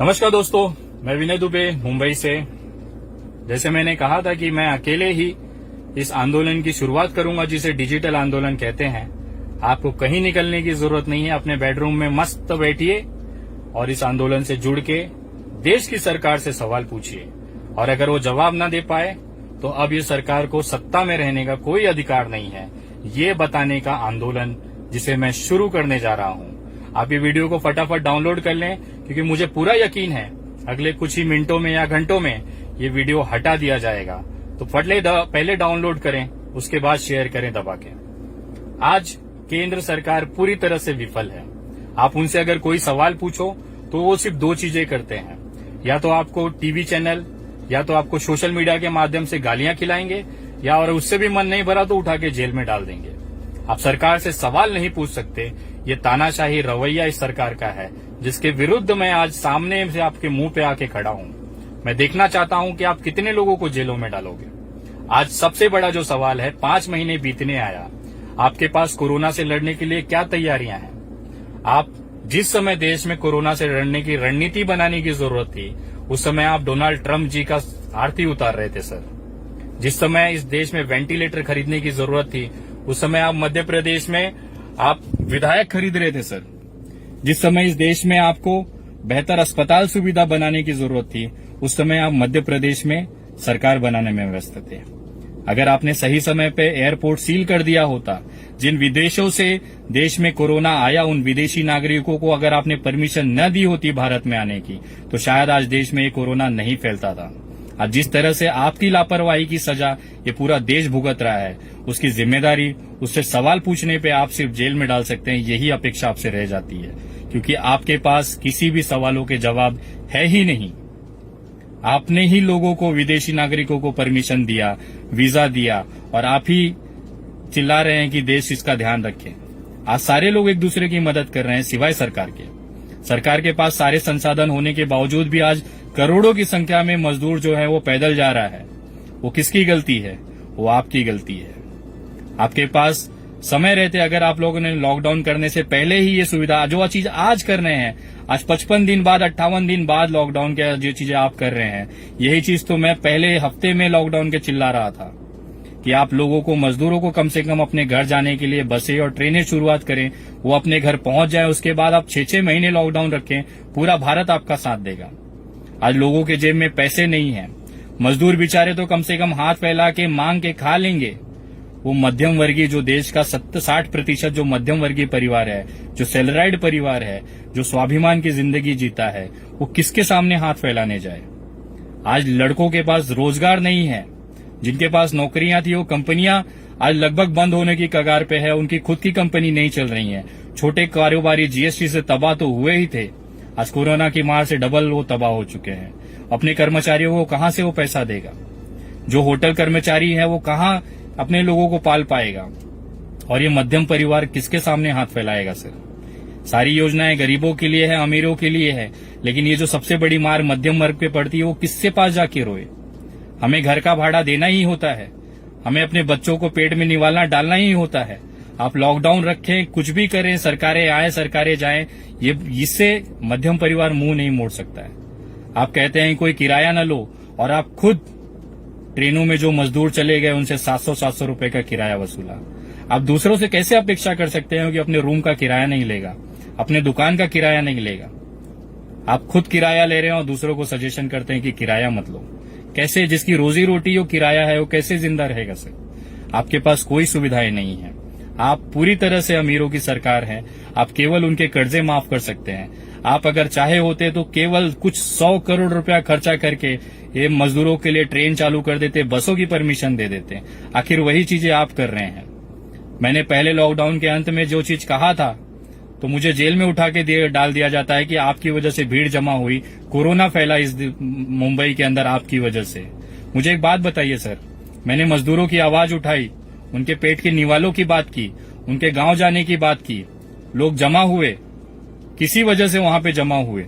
नमस्कार दोस्तों, मैं विनय दुबे मुंबई से। जैसे मैंने कहा था कि मैं अकेले ही इस आंदोलन की शुरुआत करूंगा जिसे डिजिटल आंदोलन कहते हैं। आपको कहीं निकलने की जरूरत नहीं है, अपने बेडरूम में मस्त बैठिए और इस आंदोलन से जुड़ के देश की सरकार से सवाल पूछिए। और अगर वो जवाब न दे पाए तो अब ये सरकार को सत्ता में रहने का कोई अधिकार नहीं है, ये बताने का आंदोलन जिसे मैं शुरू करने जा रहा हूं। आप ये वीडियो को फटाफट डाउनलोड कर लें, क्योंकि मुझे पूरा यकीन है अगले कुछ ही मिनटों में या घंटों में ये वीडियो हटा दिया जाएगा। तो पहले डाउनलोड करें, उसके बाद शेयर करें दबा के। आज केंद्र सरकार पूरी तरह से विफल है। आप उनसे अगर कोई सवाल पूछो तो वो सिर्फ दो चीजें करते हैं, या तो आपको टीवी चैनल या तो आपको सोशल मीडिया के माध्यम से गालियां खिलाएंगे, या और उससे भी मन नहीं भरा तो उठा के जेल में डाल देंगे। आप सरकार से सवाल नहीं पूछ सकते। ये तानाशाही रवैया इस सरकार का है, जिसके विरुद्ध मैं आज सामने से आपके मुंह पे आके खड़ा हूं। मैं देखना चाहता हूं कि आप कितने लोगों को जेलों में डालोगे। आज सबसे बड़ा जो सवाल है, 5 महीने बीतने आया, आपके पास कोरोना से लड़ने के लिए क्या तैयारियां हैं? आप जिस समय देश में कोरोना से लड़ने की रणनीति बनाने की जरूरत थी, उस समय आप डोनाल्ड ट्रंप जी का आरती उतार रहे थे सर। जिस समय इस देश में वेंटिलेटर खरीदने की जरूरत थी, उस समय आप मध्य प्रदेश में आप विधायक खरीद रहे थे सर। जिस समय इस देश में आपको बेहतर अस्पताल सुविधा बनाने की जरूरत थी, उस समय आप मध्य प्रदेश में सरकार बनाने में व्यस्त थे। अगर आपने सही समय पे एयरपोर्ट सील कर दिया होता, जिन विदेशों से देश में कोरोना आया उन विदेशी नागरिकों को अगर आपने परमिशन न दी होती भारत में आने की, तो शायद आज देश में ये कोरोना नहीं फैलता था। आज जिस तरह से आपकी लापरवाही की सजा ये पूरा देश भुगत रहा है, उसकी जिम्मेदारी, उससे सवाल पूछने पे आप सिर्फ जेल में डाल सकते हैं, यही अपेक्षा आपसे रह जाती है, क्योंकि आपके पास किसी भी सवालों के जवाब है ही नहीं। आपने ही लोगों को, विदेशी नागरिकों को परमिशन दिया, वीजा दिया, और आप ही चिल्ला रहे हैं कि देश इसका ध्यान रखे। आज सारे लोग एक दूसरे की मदद कर रहे हैं सिवाय सरकार के। सरकार के पास सारे संसाधन होने के बावजूद भी आज करोड़ों की संख्या में मजदूर जो है वो पैदल जा रहा है। वो किसकी गलती है? वो आपकी गलती है। आपके पास समय रहते अगर आप लोगों ने लॉकडाउन करने से पहले ही ये सुविधा, जो चीज आज कर रहे हैं, आज 55 दिन बाद, 58 दिन बाद लॉकडाउन के जो चीजें आप कर रहे हैं, यही चीज तो मैं पहले हफ्ते में लॉकडाउन के चिल्ला रहा था कि आप लोगों को, मजदूरों को कम से कम अपने घर जाने के लिए बसें और ट्रेनें शुरुआत करें, वो अपने घर पहुंच जाए। उसके बाद आप 6-6 महीने लॉकडाउन रखें, पूरा भारत आपका साथ देगा। आज लोगों के जेब में पैसे नहीं है, मजदूर बेचारे तो कम से कम हाथ फैला के मांग के खा लेंगे। वो मध्यम वर्गीय, जो देश का 60% जो मध्यम वर्गीय परिवार है, जो सैलराइड परिवार है, जो स्वाभिमान की जिंदगी जीता है, वो किसके सामने हाथ फैलाने जाए? आज लड़कों के पास रोजगार नहीं है, जिनके पास नौकरियां थी वो कंपनियां आज लगभग बंद होने की कगार पे है, उनकी खुद की कंपनी नहीं चल रही है। छोटे कारोबारी जीएसटी से तबाह तो हुए ही थे, आज कोरोना की मार से डबल वो तबाह हो चुके हैं। अपने कर्मचारियों को कहां से वो पैसा देगा? जो होटल कर्मचारी है वो कहां अपने लोगों को पाल पाएगा? और ये मध्यम परिवार किसके सामने हाथ फैलाएगा सर? सारी योजनाएं गरीबों के लिए है, अमीरों के लिए है, लेकिन ये जो सबसे बड़ी मार मध्यम वर्ग पे पड़ती है, वो किससे पास जाके रोए? हमें घर का भाड़ा देना ही होता है, हमें अपने बच्चों को पेट में निवालना डालना ही होता है। आप लॉकडाउन रखें, कुछ भी करें, सरकारें आए सरकारें जाएं, ये इससे मध्यम परिवार मुंह नहीं मोड़ सकता है। आप कहते हैं कोई किराया न लो, और आप खुद ट्रेनों में जो मजदूर चले गए उनसे 700-700 रुपए का किराया वसूला। आप दूसरों से कैसे अपेक्षा कर सकते हैं कि अपने रूम का किराया नहीं लेगा, अपने दुकान का किराया नहीं लेगा? आप खुद किराया ले रहे हैं और दूसरों को सजेशन करते हैं कि किराया मत लो। कैसे? जिसकी रोजी रोटी वो किराया है, वो कैसे जिंदा रहेगा सर? आपके पास कोई सुविधाएं नहीं है। आप पूरी तरह से अमीरों की सरकार है। आप केवल उनके कर्जे माफ कर सकते हैं। आप अगर चाहे होते तो केवल कुछ 100 करोड़ रुपया खर्चा करके ये मजदूरों के लिए ट्रेन चालू कर देते, बसों की परमिशन दे देते। आखिर वही चीजें आप कर रहे हैं। मैंने पहले लॉकडाउन के अंत में जो चीज कहा था, तो मुझे जेल में उठा के डाल दिया जाता है कि आपकी वजह से भीड़ जमा हुई, कोरोना फैला इस मुंबई के अंदर आपकी वजह से। मुझे एक बात बताइए सर, मैंने मजदूरों की आवाज उठाई, उनके पेट के निवालों की बात की, उनके गांव जाने की बात की। लोग जमा हुए, किसी वजह से वहां पे जमा हुए,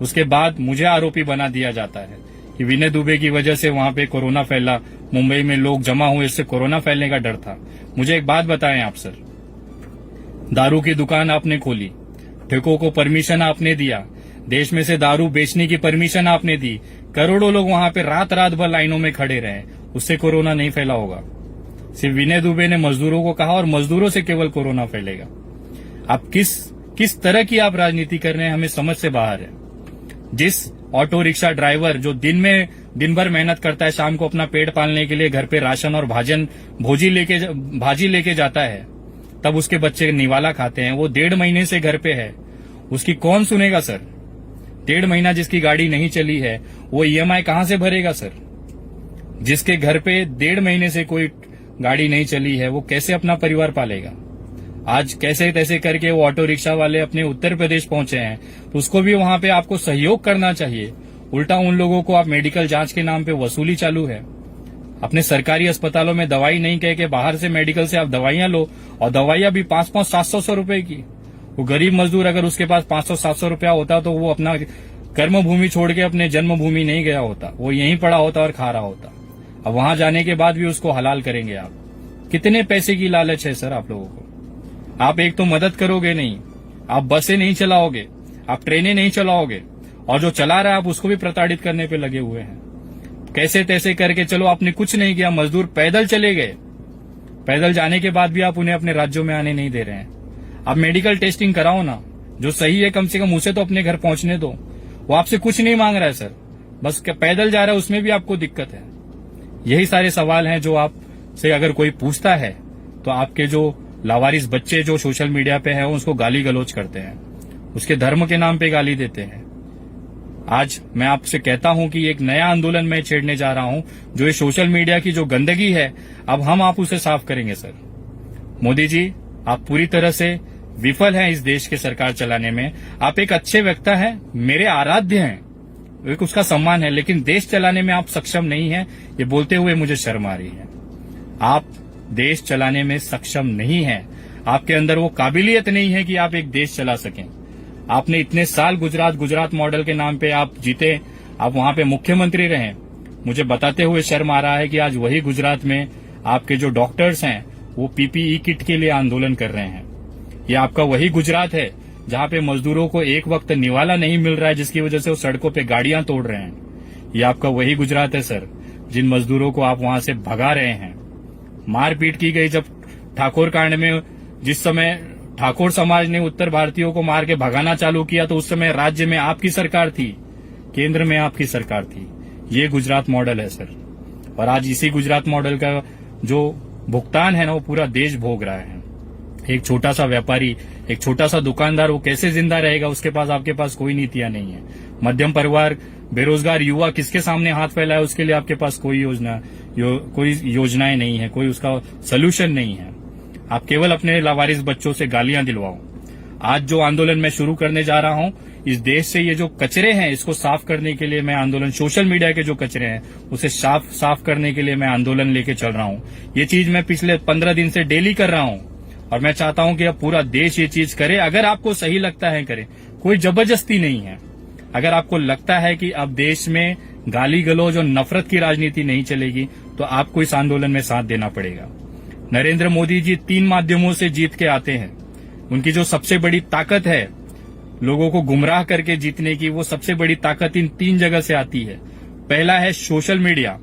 उसके बाद मुझे आरोपी बना दिया जाता है कि विनय दुबे की वजह से वहां पे कोरोना फैला, मुंबई में लोग जमा हुए, इससे कोरोना फैलने का डर था। मुझे एक बात बताएं आप सर, दारू की दुकान आपने खोली, ठेकों को परमिशन आपने दिया, देश में से दारू बेचने की परमिशन आपने दी, करोड़ों लोग वहां पे रात रात भर लाइनों में खड़े रहे, उससे कोरोना नहीं फैला होगा। सिर्फ विनय दुबे ने मजदूरों को कहा और मजदूरों से केवल कोरोना फैलेगा। आप किस तरह की आप राजनीति कर रहे हैं, हमें समझ से बाहर है। जिस ऑटो रिक्शा ड्राइवर जो दिन भर मेहनत करता है, शाम को अपना पेट पालने के लिए घर पे राशन और भाजी लेके जाता है, तब उसके बच्चे निवाला खाते हैं, वो 1.5 महीने से घर पे है, उसकी कौन सुनेगा सर? 1.5 महीना जिसकी गाड़ी नहीं चली है, वो ईएमआई कहां से भरेगा सर? जिसके घर पे 1.5 महीने से कोई गाड़ी नहीं चली है, वो कैसे अपना परिवार पालेगा? आज कैसे तैसे करके वो ऑटो रिक्शा वाले अपने उत्तर प्रदेश पहुंचे हैं, तो उसको भी वहां पे आपको सहयोग करना चाहिए। उल्टा उन लोगों को आप मेडिकल जांच के नाम पे वसूली चालू है। अपने सरकारी अस्पतालों में दवाई नहीं कह के बाहर से मेडिकल से आप दवाइयां लो, और दवाइयां भी 500-700 रुपए की। वो गरीब मजदूर अगर उसके पास 500-700 रुपया होता तो वो अपना कर्म भूमि छोड़ के अपने जन्मभूमि नहीं गया होता, वो यहीं पड़ा होता और खा रहा होता। अब वहां जाने के बाद भी उसको हलाल करेंगे आप? कितने पैसे की लालच है सर आप लोगों को? आप एक तो मदद करोगे नहीं, आप बसें नहीं चलाओगे, आप ट्रेनें नहीं चलाओगे, और जो चला रहा है आप उसको भी प्रताड़ित करने पे लगे हुए हैं। कैसे तैसे करके चलो, आपने कुछ नहीं किया, मजदूर पैदल चले गए, पैदल जाने के बाद भी आप उन्हें अपने राज्यों में आने नहीं दे रहे हैं। आप मेडिकल टेस्टिंग कराओ ना, जो सही है कम से कम उसे तो अपने घर पहुंचने दो। वो आपसे कुछ नहीं मांग रहा है सर, बस पैदल जा रहा है, उसमें भी आपको दिक्कत है। यही सारे सवाल हैं जो आपसे अगर कोई पूछता है तो आपके जो लावारिस बच्चे जो सोशल मीडिया पे हैं उसको गाली गलौज करते हैं, उसके धर्म के नाम पे गाली देते हैं। आज मैं आपसे कहता हूं कि एक नया आंदोलन मैं छेड़ने जा रहा हूं, जो ये सोशल मीडिया की जो गंदगी है, अब आप उसे साफ करेंगे सर। मोदी जी, आप पूरी तरह से विफल हैं इस देश के सरकार चलाने में। आप एक अच्छे वक्ता हैं, मेरे आराध्य हैं, एक उसका सम्मान है, लेकिन देश चलाने में आप सक्षम नहीं हैं। ये बोलते हुए मुझे शर्म आ रही है। आप देश चलाने में सक्षम नहीं हैं, आपके अंदर वो काबिलियत नहीं है कि आप एक देश चला सकें। आपने इतने साल गुजरात मॉडल के नाम पे आप जीते, आप वहां पे मुख्यमंत्री रहे। मुझे बताते हुए शर्म आ रहा है कि आज वही गुजरात में आपके जो डॉक्टर्स हैं वो पीपीई किट के लिए आंदोलन कर रहे हैं। ये आपका वही गुजरात है जहां पे मजदूरों को एक वक्त निवाला नहीं मिल रहा है, जिसकी वजह से वो सड़कों पे गाड़ियां तोड़ रहे हैं। ये आपका वही गुजरात है सर, जिन मजदूरों को आप वहां से भगा रहे हैं। मारपीट की गई जब ठाकुर कांड में, जिस समय ठाकुर समाज ने उत्तर भारतीयों को मार के भगाना चालू किया, तो उस समय राज्य में आपकी सरकार थी, केंद्र में आपकी सरकार थी। ये गुजरात मॉडल है सर, और आज इसी गुजरात मॉडल का जो भुगतान है ना, वो पूरा देश भोग रहा है। एक छोटा सा व्यापारी, एक छोटा सा दुकानदार, वो कैसे जिंदा रहेगा? उसके पास, आपके पास कोई नीतियां नहीं है। मध्यम परिवार, बेरोजगार युवा किसके सामने हाथ फैलाए, उसके लिए आपके पास कोई योजनाएं नहीं है, कोई उसका सोल्यूशन नहीं है। आप केवल अपने लावारिस बच्चों से गालियां दिलवाओ। आज जो आंदोलन मैं शुरू करने जा रहा हूं, इस देश से ये जो कचरे हैं इसको साफ करने के लिए मैं आंदोलन, सोशल मीडिया के जो कचरे हैं उसे साफ करने के लिए मैं आंदोलन लेके चल रहा हूं। ये चीज मैं पिछले 15 दिन से डेली कर रहा हूं, और मैं चाहता हूं कि अब पूरा देश ये चीज करे। अगर आपको सही लगता है करे, कोई जबरदस्ती नहीं है। अगर आपको लगता है कि अब देश में गाली गलौज और नफरत की राजनीति नहीं चलेगी, तो आपको इस आंदोलन में साथ देना पड़ेगा। नरेंद्र मोदी जी 3 माध्यमों से जीत के आते हैं। उनकी जो सबसे बड़ी ताकत है लोगों को गुमराह करके जीतने की, वो सबसे बड़ी ताकत इन 3 जगह से आती है। पहला है सोशल मीडिया,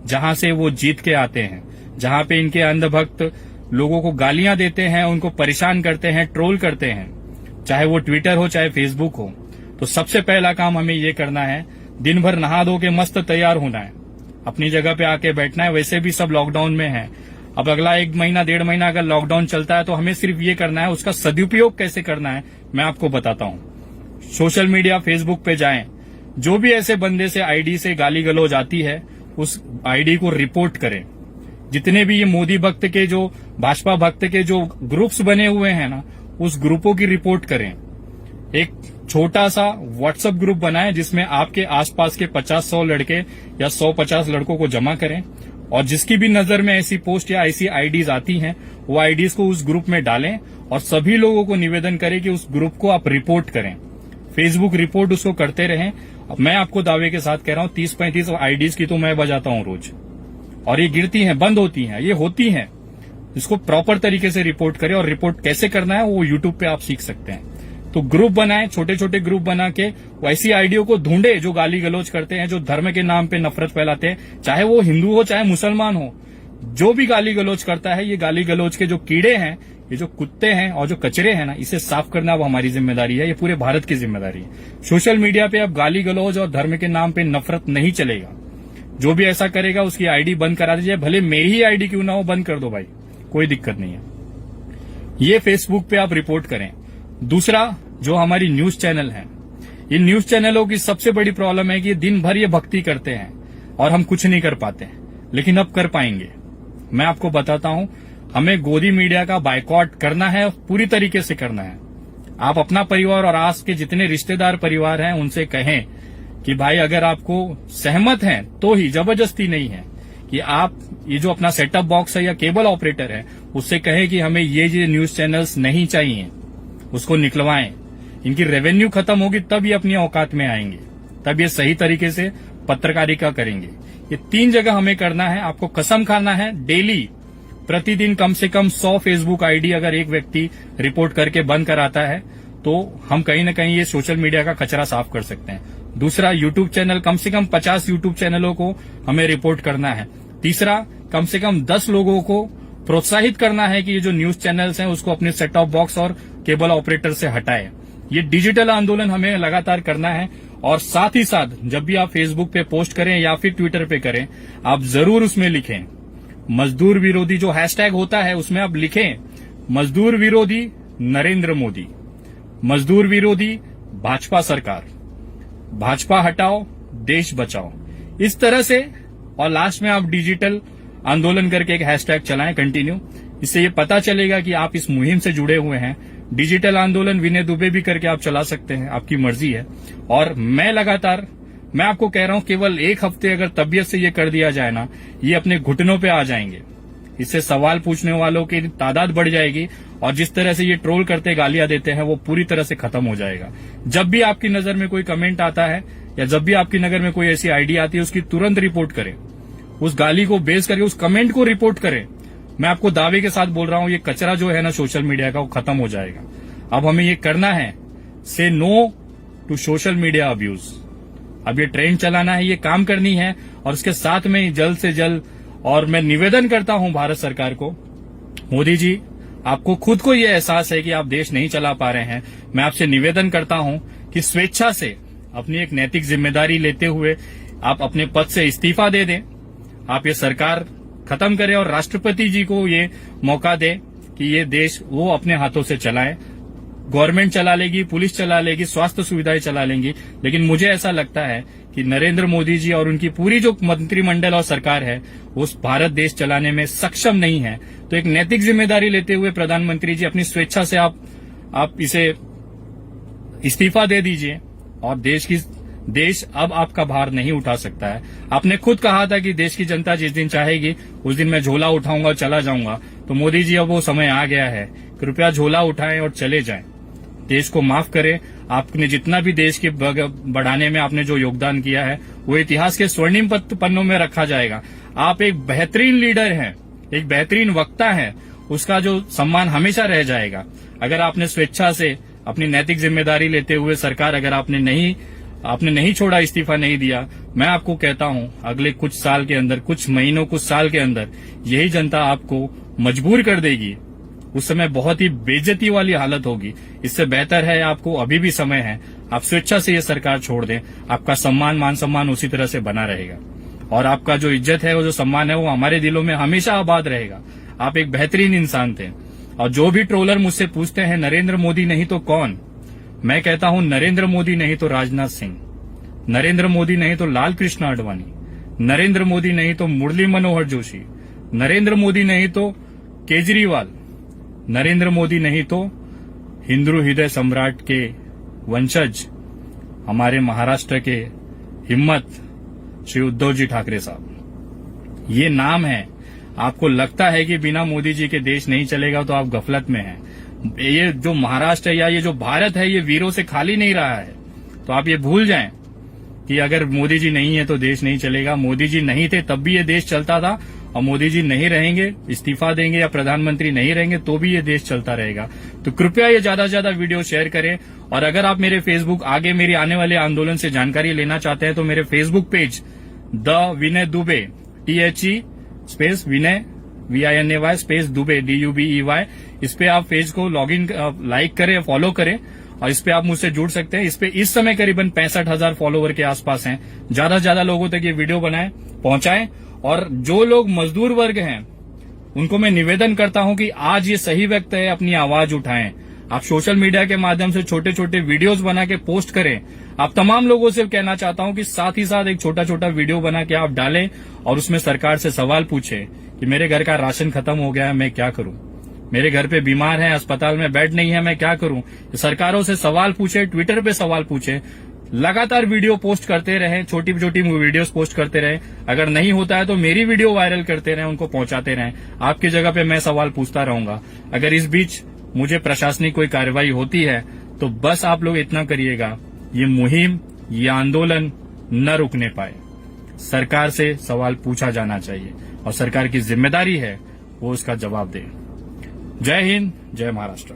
जहां से वो जीत के आते हैं, जहां पे इनके अंधभक्त लोगों को गालियां देते हैं, उनको परेशान करते हैं, ट्रोल करते हैं, चाहे वो ट्विटर हो चाहे फेसबुक हो। तो सबसे पहला काम हमें ये करना है, दिन भर नहा धो के मस्त तैयार होना है, अपनी जगह पे आके बैठना है। वैसे भी सब लॉकडाउन में है, अब अगला 1 महीना 1.5 महीना अगर लॉकडाउन चलता है तो हमें सिर्फ ये करना है, उसका सदुपयोग कैसे करना है मैं आपको बताता हूं। सोशल मीडिया, फेसबुक पे जाएं, जो भी ऐसे बंदे से आईडी से गाली गलौज आती है उस आईडी को रिपोर्ट करें। जितने भी ये मोदी भक्त के, जो भाजपा भक्त के जो ग्रुप्स बने हुए हैं ना, उस ग्रुपों की रिपोर्ट करें। एक छोटा सा व्हाट्सएप ग्रुप बनाएं जिसमें आपके आसपास के 50-100 लड़के या 100-50 लड़कों को जमा करें, और जिसकी भी नजर में ऐसी पोस्ट या ऐसी आईडीज आती हैं वो आईडीज को उस ग्रुप में डालें, और सभी लोगों को निवेदन करें कि उस ग्रुप को आप रिपोर्ट करें। फेसबुक रिपोर्ट उसको करते रहें। मैं आपको दावे के साथ कह रहा हूं, 30-35 आईडीज की तो मैं बजाता हूं रोज, और ये गिरती हैं, बंद होती हैं, ये होती हैं। इसको प्रॉपर तरीके से रिपोर्ट करें, और रिपोर्ट कैसे करना है वो यूट्यूब पे आप सीख सकते हैं। तो ग्रुप बनाए, छोटे छोटे ग्रुप बना के वैसी आईडियो को ढूंढे जो गाली गलौज करते हैं, जो धर्म के नाम पे नफरत फैलाते हैं, चाहे वो हिंदू हो चाहे मुसलमान हो। जो भी गाली गलौज करता है, ये गाली गलौज के जो कीड़े हैं, ये जो कुत्ते हैं और जो कचरे हैं ना, इसे साफ करना अब हमारी जिम्मेदारी है। ये पूरे भारत की जिम्मेदारी है। सोशल मीडिया पे अब गाली गलौज और धर्म के नाम पे नफरत नहीं चलेगा। जो भी ऐसा करेगा उसकी आईडी बंद करा दीजिए, भले मेरी ही आईडी क्यों ना हो, बंद कर दो भाई, कोई दिक्कत नहीं है। ये फेसबुक पे आप रिपोर्ट करें। दूसरा, जो हमारी न्यूज चैनल है, इन न्यूज चैनलों की सबसे बड़ी प्रॉब्लम है कि दिन भर ये भक्ति करते हैं और हम कुछ नहीं कर पाते, लेकिन अब कर पाएंगे। मैं आपको बताता हूं, हमें गोदी मीडिया का बायकॉट करना है, पूरी तरीके से करना है। आप अपना परिवार और आस के जितने रिश्तेदार परिवार हैं उनसे कहें कि भाई अगर आपको सहमत हैं तो ही, जबरदस्ती नहीं है, कि आप ये जो अपना सेटअप बॉक्स है या केबल ऑपरेटर है उससे कहें कि हमें ये न्यूज चैनल्स नहीं चाहिए, उसको निकलवाएं। इनकी रेवेन्यू खत्म होगी तब ये अपनी औकात में आएंगे, तब ये सही तरीके से पत्रकारिता करेंगे। ये 3 जगह हमें करना है। आपको कसम खाना है, डेली प्रतिदिन कम से कम 100 फेसबुक आईडी अगर एक व्यक्ति रिपोर्ट करके बंद कराता है तो हम कहीं न कहीं ये सोशल मीडिया का कचरा साफ कर सकते हैं। दूसरा, यूट्यूब चैनल, कम से कम 50 यूट्यूब चैनलों को हमें रिपोर्ट करना है। तीसरा, कम से कम 10 लोगों को प्रोत्साहित करना है कि ये जो न्यूज चैनल्स हैं उसको अपने सेट टॉप बॉक्स और केबल ऑपरेटर से हटाए। ये डिजिटल आंदोलन हमें लगातार करना है। और साथ ही साथ जब भी आप फेसबुक पे पोस्ट करें या फिर ट्विटर पे करें, आप जरूर उसमें लिखें मजदूर विरोधी, जो हैशटैग होता है उसमें आप लिखें मजदूर विरोधी नरेंद्र मोदी, मजदूर विरोधी भाजपा सरकार, भाजपा हटाओ देश बचाओ, इस तरह से। और लास्ट में आप डिजिटल आंदोलन करके एक हैशटैग चलाएं कंटिन्यू। इससे ये पता चलेगा कि आप इस मुहिम से जुड़े हुए हैं। डिजिटल आंदोलन विनय दुबे भी करके आप चला सकते हैं, आपकी मर्जी है। और मैं आपको कह रहा हूं, केवल 1 हफ्ते अगर तबीयत से ये कर दिया जाए ना, ये अपने घुटनों पे आ जाएंगे। इससे सवाल पूछने वालों की तादाद बढ़ जाएगी और जिस तरह से ये ट्रोल करते गालियां देते हैं वो पूरी तरह से खत्म हो जाएगा। जब भी आपकी नजर में कोई कमेंट आता है या जब भी आपकी नजर में कोई ऐसी आईडी आती है, उसकी तुरंत रिपोर्ट करें। उस गाली को बेस करके उस कमेंट को रिपोर्ट करें। मैं आपको दावे के साथ बोल रहा हूं, ये कचरा जो है ना सोशल मीडिया का, वो खत्म हो जाएगा। अब हमें ये करना है, say no to social media abuse. अब ये ट्रेंड चलाना है, ये काम करनी है। और उसके साथ में जल्द से जल्द, और मैं निवेदन करता हूं भारत सरकार को, मोदी जी, आपको खुद को ये एहसास है कि आप देश नहीं चला पा रहे हैं। मैं आपसे निवेदन करता हूं कि स्वेच्छा से अपनी एक नैतिक जिम्मेदारी लेते हुए आप अपने पद से इस्तीफा दे दें। आप ये सरकार खत्म करें और राष्ट्रपति जी को ये मौका दें कि ये देश वो अपने हाथों से चलाएं। गवर्नमेंट चला लेगी, पुलिस चला लेगी, स्वास्थ्य सुविधाएं चला लेंगी, लेकिन मुझे ऐसा लगता है कि नरेंद्र मोदी जी और उनकी पूरी जो मंत्रिमंडल और सरकार है वो भारत देश चलाने में सक्षम नहीं है। तो एक नैतिक जिम्मेदारी लेते हुए प्रधानमंत्री जी अपनी स्वेच्छा से आप इसे इस्तीफा दे दीजिए और देश अब आपका भार नहीं उठा सकता है। आपने खुद कहा था कि देश की जनता जिस दिन चाहेगी उस दिन मैं झोला उठाऊंगा और चला जाऊंगा। तो मोदी जी, अब वो समय आ गया है, कृपया झोला उठाएं और चले जाएं। देश को माफ करें। आपने जितना भी देश के बढ़ाने में आपने जो योगदान किया है वो इतिहास के स्वर्णिम पन्नों में रखा जाएगा। आप एक बेहतरीन लीडर हैं, एक बेहतरीन वक्ता हैं, उसका जो सम्मान हमेशा रह जाएगा। अगर आपने स्वेच्छा से अपनी नैतिक जिम्मेदारी लेते हुए सरकार, अगर आपने नहीं छोड़ा, इस्तीफा नहीं दिया, मैं आपको कहता हूं अगले कुछ साल के अंदर, कुछ महीनों, कुछ साल के अंदर यही जनता आपको मजबूर कर देगी। उस समय बहुत ही बेइज्जती वाली हालत होगी। इससे बेहतर है, आपको अभी भी समय है, आप स्वेच्छा से ये सरकार छोड़ दें। आपका सम्मान, मान सम्मान उसी तरह से बना रहेगा और आपका जो इज्जत है, वो जो सम्मान है, वो हमारे दिलों में हमेशा आबाद रहेगा। आप एक बेहतरीन इंसान थे। और जो भी ट्रोलर मुझसे पूछते हैं नरेंद्र मोदी नहीं तो कौन, मैं कहता हूं नरेंद्र मोदी नहीं तो राजनाथ सिंह, नरेंद्र मोदी नहीं तो लाल कृष्ण आडवाणी, नरेंद्र मोदी नहीं तो मुरली मनोहर जोशी, नरेंद्र मोदी नहीं तो केजरीवाल, नरेंद्र मोदी नहीं तो हिंदू हृदय सम्राट के वंशज हमारे महाराष्ट्र के हिम्मत श्री उद्धव जी ठाकरे साहब। ये नाम है। आपको लगता है कि बिना मोदी जी के देश नहीं चलेगा तो आप गफलत में हैं। ये जो महाराष्ट्र है या ये जो भारत है, ये वीरों से खाली नहीं रहा है। तो आप ये भूल जाएं कि अगर मोदी जी नहीं है तो देश नहीं चलेगा। मोदी जी नहीं थे तब भी ये देश चलता था और मोदी जी नहीं रहेंगे, इस्तीफा देंगे या प्रधानमंत्री नहीं रहेंगे तो भी ये देश चलता रहेगा। तो कृपया ये ज्यादा से ज्यादा वीडियो शेयर करें। और अगर आप मेरे फेसबुक आगे मेरी आने वाले आंदोलन से जानकारी लेना चाहते हैं तो मेरे Facebook page the Vinay Dubey THE space Vinay VINAY space Dubey DUBEY, इस पे आप पेज को लॉगिन लाइक करें, फॉलो करें और इस पे आप मुझसे जुड़ सकते हैं। इस पे इस समय करीबन 65,000 फॉलोवर के आसपास हैं। ज्यादा से ज्यादा लोगों तक ये वीडियो बनाएं, पहुंचाएं। और जो लोग मजदूर वर्ग हैं उनको मैं निवेदन करता हूं कि आज ये सही वक्त है, अपनी आवाज उठाएं। आप सोशल मीडिया के माध्यम से छोटे छोटे वीडियोस बना के पोस्ट करें। आप तमाम लोगों से कहना चाहता हूं कि साथ ही साथ एक छोटा छोटा वीडियो बना के आप डालें और उसमें सरकार से सवाल पूछें कि मेरे घर का राशन खत्म हो गया है, मैं क्या करूं, मेरे घर पे बीमार है, अस्पताल में बेड नहीं है, मैं क्या करूं। सरकारों से सवाल पूछे, ट्विटर पे सवाल पूछे, लगातार वीडियो पोस्ट करते रहें, छोटी छोटी वीडियोस पोस्ट करते रहें। अगर नहीं होता है तो मेरी वीडियो वायरल करते रहें, उनको पहुंचाते रहें। आपकी जगह पे मैं सवाल पूछता रहूंगा। अगर इस बीच मुझे प्रशासनिक कोई कार्रवाई होती है तो बस आप लोग इतना करिएगा, ये मुहिम, ये आंदोलन न रुकने पाए। सरकार से सवाल पूछा जाना चाहिए और सरकार की जिम्मेदारी है वो उसका जवाब दे। जय हिंद, जय महाराष्ट्र।